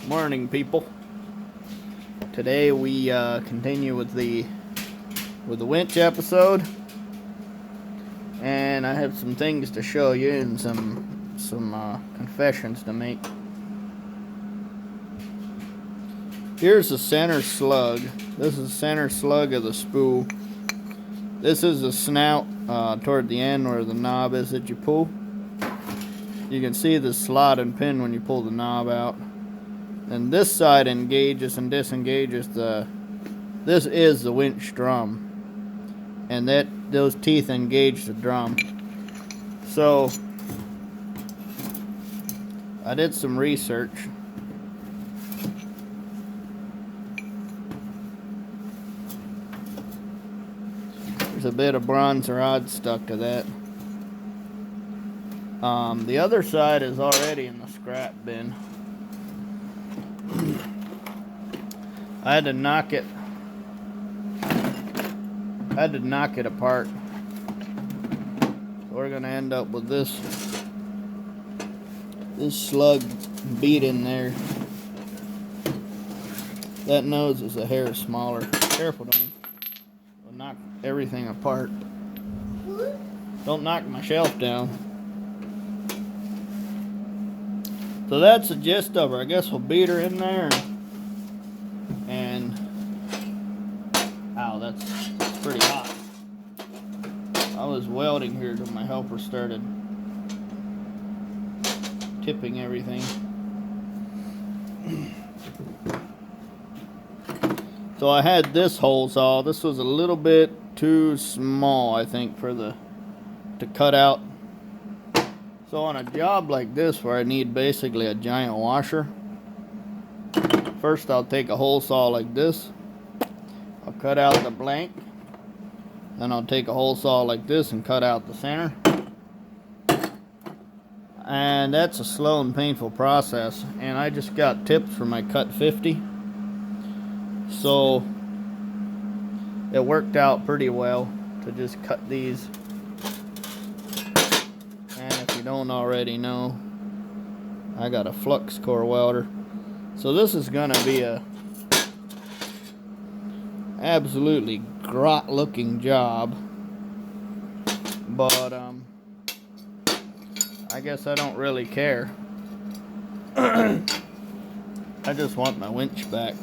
Morning, people. Today we continue with the winch episode, and I have some things to show you and some confessions to make. Here's the center slug. This is the center slug of the spool. This is the snout toward the end where the knob is that you pull. You can see the slot and pin when you pull the knob out. And this side engages and disengages this is the winch drum. And those teeth engage the drum. So I did some research. There's a bit of bronze rod stuck to that. The other side is already in the scrap bin. I had to knock it apart. So we're gonna end up with this slug bead in there. That nose is a hair smaller. Careful, don't knock everything apart. Don't knock my shelf down. So that's the gist of her. I guess we'll beat her in there. And ow, that's pretty hot. I was welding here till my helper started tipping everything. So I had this hole saw. This was a little bit too small, I think, to cut out. So on a job like this where I need basically a giant washer, first I'll take a hole saw like this. I'll cut out the blank. Then I'll take a hole saw like this and cut out the center. And that's a slow and painful process. And I just got tips for my cut 50. So it worked out pretty well to just cut these. You don't already know, I got a flux core welder, so this is gonna be a absolutely grot looking job, but I guess I don't really care. I just want my winch back.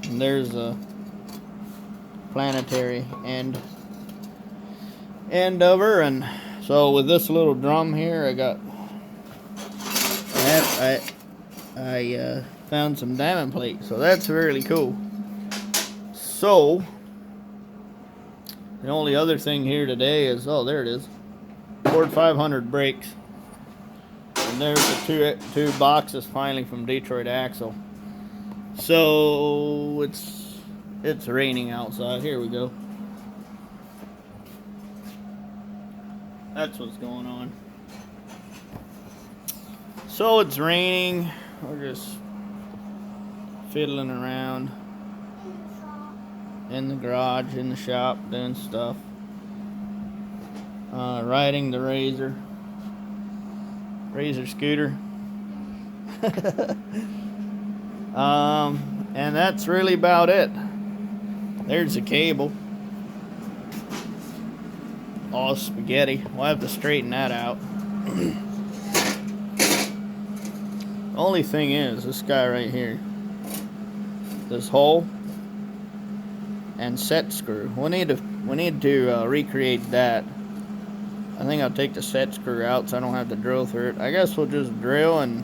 And there's a planetary end of her. And so with this little drum here, I found some diamond plate, so that's really cool. So the only other thing here today is, oh, there it is, Ford 500 brakes, and there's the two boxes finally from Detroit Axle. So it's raining outside. Here we go. That's what's going on. So it's raining. We're just fiddling around in the garage, in the shop, doing stuff. Riding the Razor scooter. And that's really about it. There's the cable. All spaghetti. We'll have to straighten that out. Only thing is, this guy right here, this hole and set screw. We need to recreate that. I think I'll take the set screw out so I don't have to drill through it. I guess we'll just drill and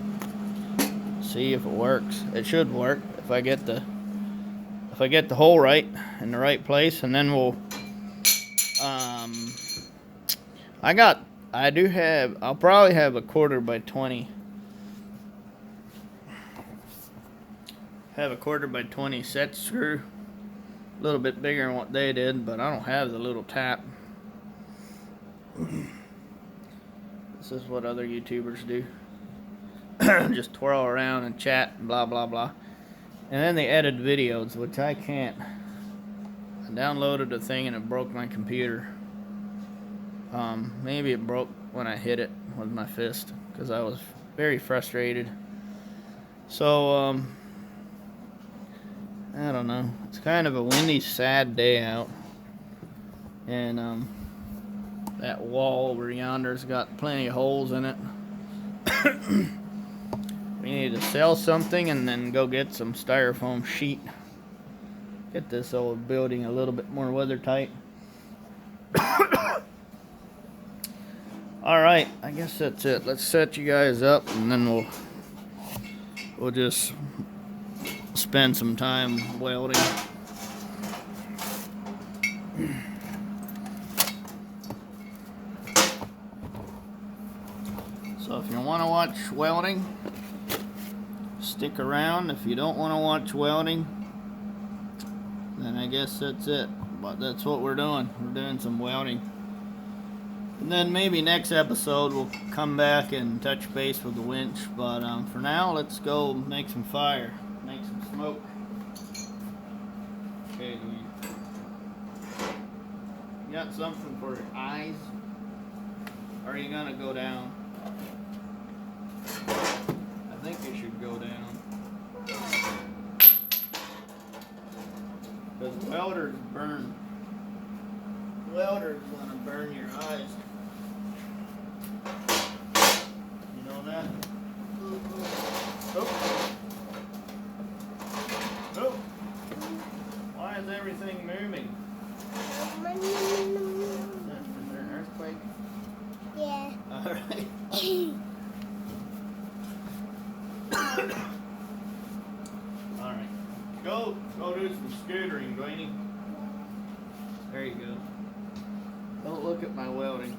see if it works. It should work if I get the hole right in the right place, and then we'll I'll probably have a 1/4 by 20. Have a 1/4 by 20 set screw. A little bit bigger than what they did, but I don't have the little tap. This is what other YouTubers do. Just twirl around and chat and blah blah blah. And then they edit videos, which I can't. I downloaded a thing and it broke my computer. Maybe it broke when I hit it with my fist because I was very frustrated. So, I don't know. It's kind of a windy, sad day out. And, that wall over yonder's got plenty of holes in it. We need to sell something and then go get some styrofoam sheet. Get this old building a little bit more weather tight. Alright, I guess that's it. Let's set you guys up and then we'll just spend some time welding. So if you want to watch welding, stick around. If you don't want to watch welding, then I guess that's it. But that's what we're doing. We're doing some welding. And then maybe next episode we'll come back and touch base with the winch. But for now, let's go make some fire. Make some smoke. Okay, you got something for your eyes? Or are you gonna go down? I think you should go down. Because welders burn. Welders want to burn your eyes. You know that? Oh. Oh. Why is everything moving? Is there an earthquake? Yeah. Alright. Alright. Go do some scootering, Dwayne. There you go. Don't look at my welding.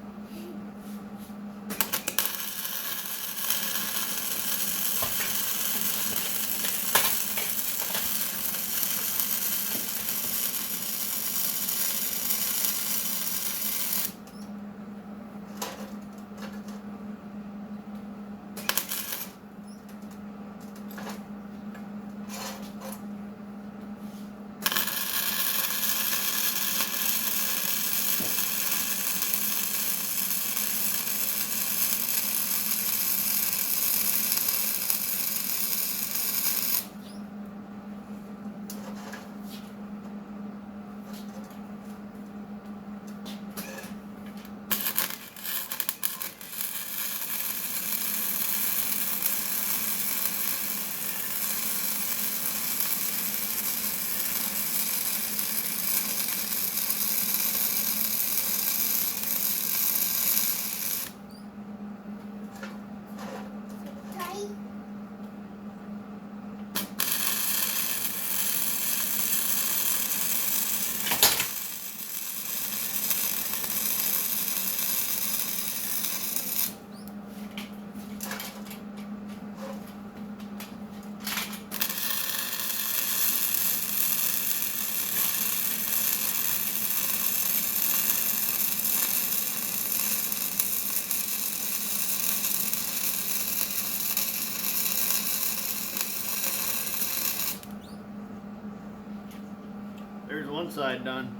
There's one side done.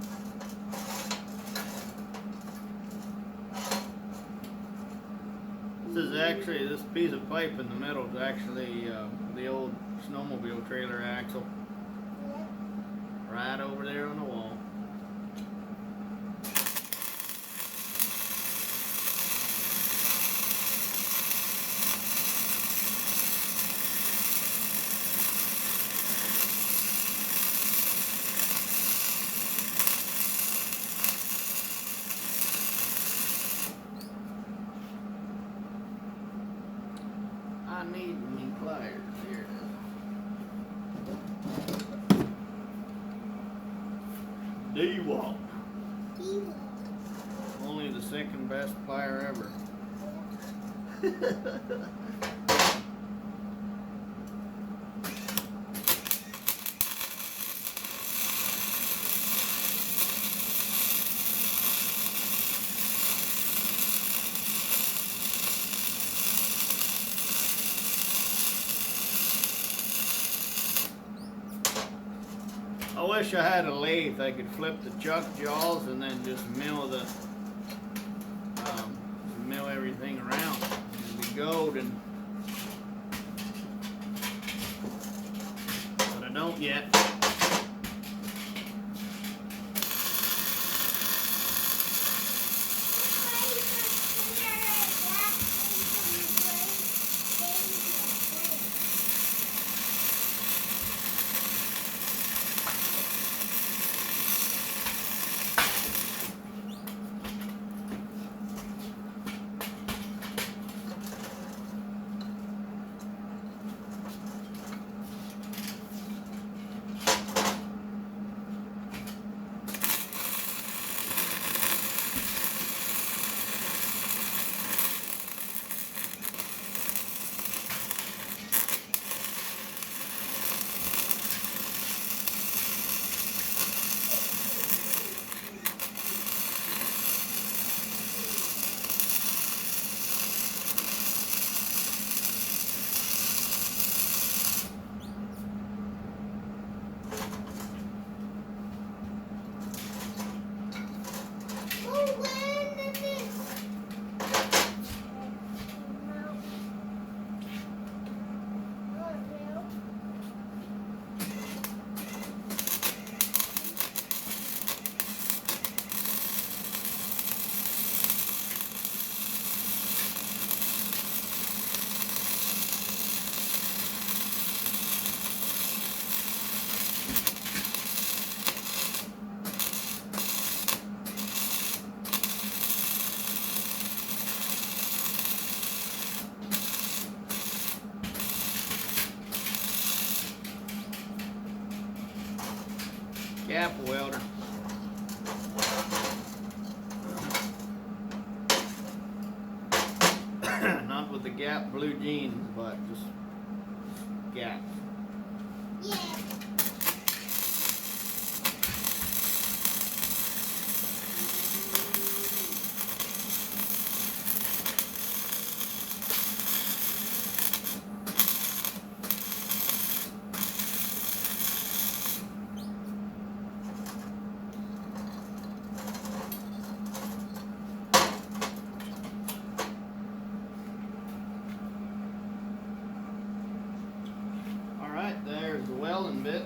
This piece of pipe in the middle is actually the old snowmobile trailer axle. Right over there on the wall. I need me pliers. Here it is. D-Walk. Only the second best plier ever. I wish I had a lathe. I could flip the chuck jaws and then just mill everything around. It'd be gold. And don't yet. Gap welder. Not with the Gap blue jeans, but just Gap. Yeah. Alright, there's the welding bit.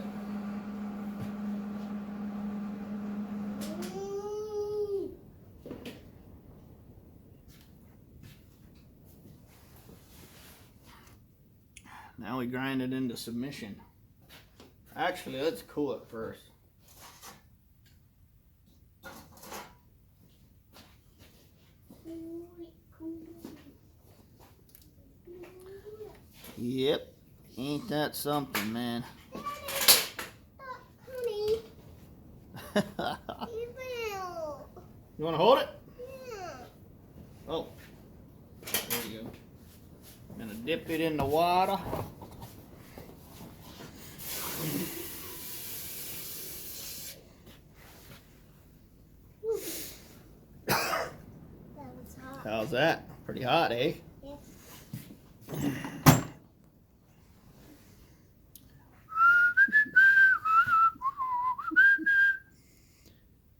Now we grind it into submission. Actually, let's cool it first. Yep. Ain't that something, man? Honey. You want to hold it? Yeah. Oh. There you go. I'm going to dip it in the water. That was hot. How's that? Pretty hot, eh? Yeah.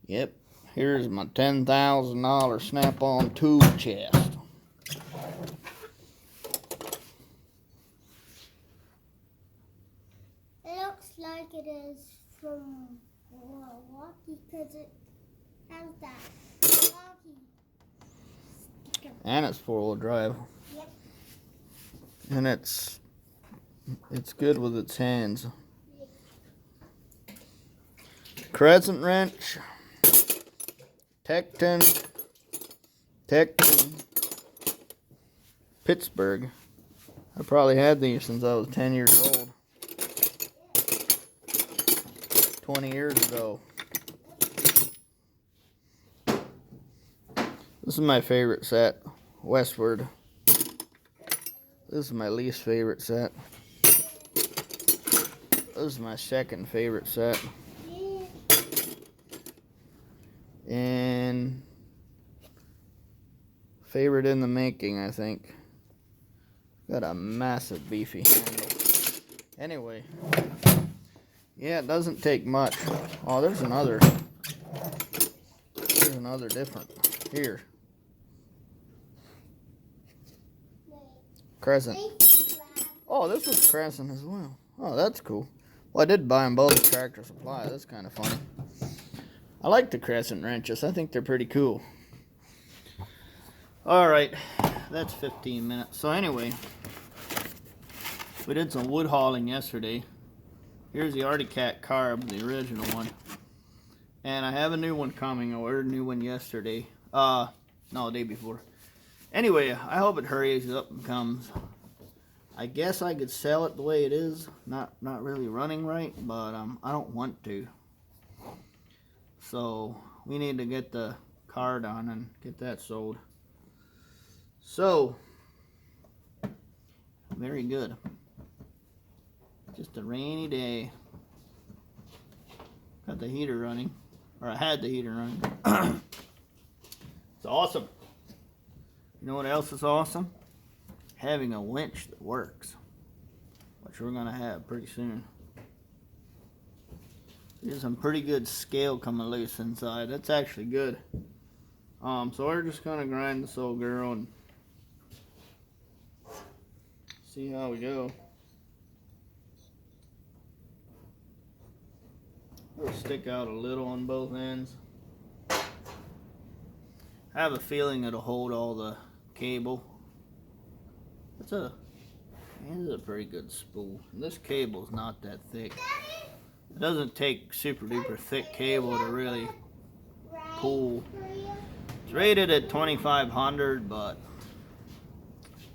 Yep. Here's my $10,000 snap-on tool chest. It looks like it is from Milwaukee because it has that Milwaukee sticker. And it's four-wheel drive. Yep. And it's good with its hands. Crescent wrench. Tecton. Pittsburgh. I probably had these since I was 10 years old. 20 years ago. This is my favorite set. Westward. This is my least favorite set. This is my second favorite set. And favorite in the making, I think. Got a massive beefy handle. Anyway, yeah, it doesn't take much. Oh, there's another different here. Crescent. Oh, this was crescent as well. Oh, that's cool. Well, I did buy them both at Tractor Supply. That's kind of funny. I like the crescent wrenches. I think they're pretty cool. Alright, that's 15 minutes. So anyway, we did some wood hauling yesterday. Here's the Arctic Cat carb, the original one. And I have a new one coming. I ordered a new one yesterday. No, the day before. Anyway, I hope it hurries up and comes. I guess I could sell it the way it is. Not really running right, but I don't want to. So we need to get the card on and get that sold. So very good. Just a rainy day. Got the heater running, or I had the heater running. It's awesome. You know what else is awesome? Having a winch that works, which we're gonna have pretty soon. There's some pretty good scale coming loose inside. That's actually good. So we're just gonna grind this old girl and see how we go. It'll stick out a little on both ends. I have a feeling it'll hold all the cable. This is a pretty good spool. This cable's not that thick. It doesn't take super duper thick cable to really pull. It's rated at 2,500, but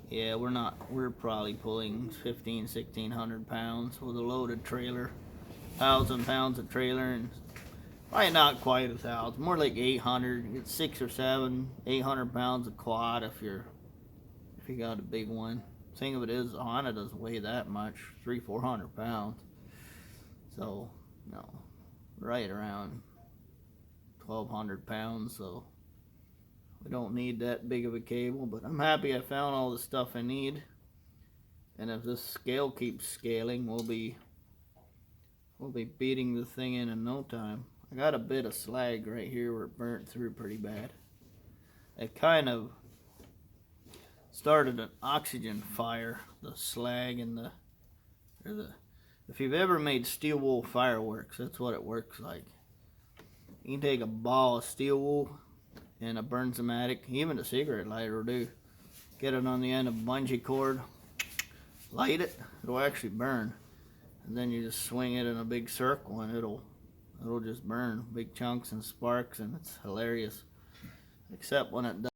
yeah, we're probably pulling 1,500-1,600 pounds with a loaded trailer. 1,000 pounds of trailer, and probably not quite 1,000, more like 800. It's 6 or 7, 800 pounds of quad if you got a big one. Thing of it is, the Honda doesn't weigh that much, 300-400 pounds. So, no, right around 1,200 pounds. So we don't need that big of a cable. But I'm happy I found all the stuff I need. And if this scale keeps scaling, we'll be beating the thing in no time. I got a bit of slag right here where it burnt through pretty bad. It kind of started an oxygen fire, the slag and if you've ever made steel wool fireworks, that's what it works like. You can take a ball of steel wool and a Bernzomatic, even a cigarette lighter will do. Get it on the end of a bungee cord, light it, it'll actually burn. And then you just swing it in a big circle and it'll just burn big chunks and sparks, and it's hilarious. Except when it does.